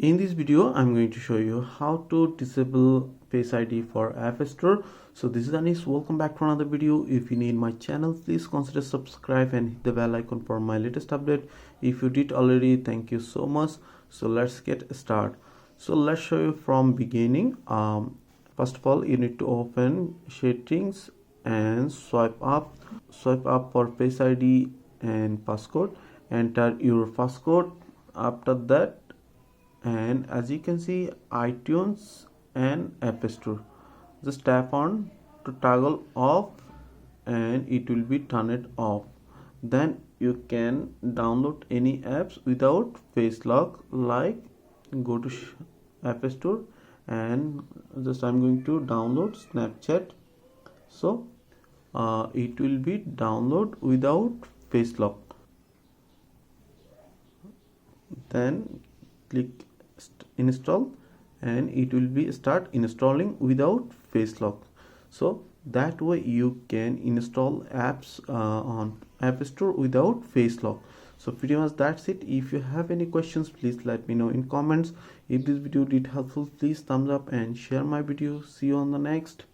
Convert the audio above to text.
In this video I'm going to show you how to disable Face ID for App Store. So this is Anis. Welcome back to another video. If you need my channel, please consider subscribe and hit the bell icon for my latest update. If you did already, thank you so much. So let's get started. So let's show you from beginning. First of all, you need to open settings and swipe up for Face ID and passcode. Enter your passcode. After that, and as you can see, iTunes and App Store, just tap on to toggle off and it will be turned off. Then you can download any apps without face lock, like go to App Store and just I'm going to download Snapchat. So it will be download without face lock. Then click install and it will be start installing without face lock. So that way you can install apps on App Store without face lock. So pretty much that's it. If you have any questions, please let me know in comments. If this video did helpful, please thumbs up and share my video. See you on the next.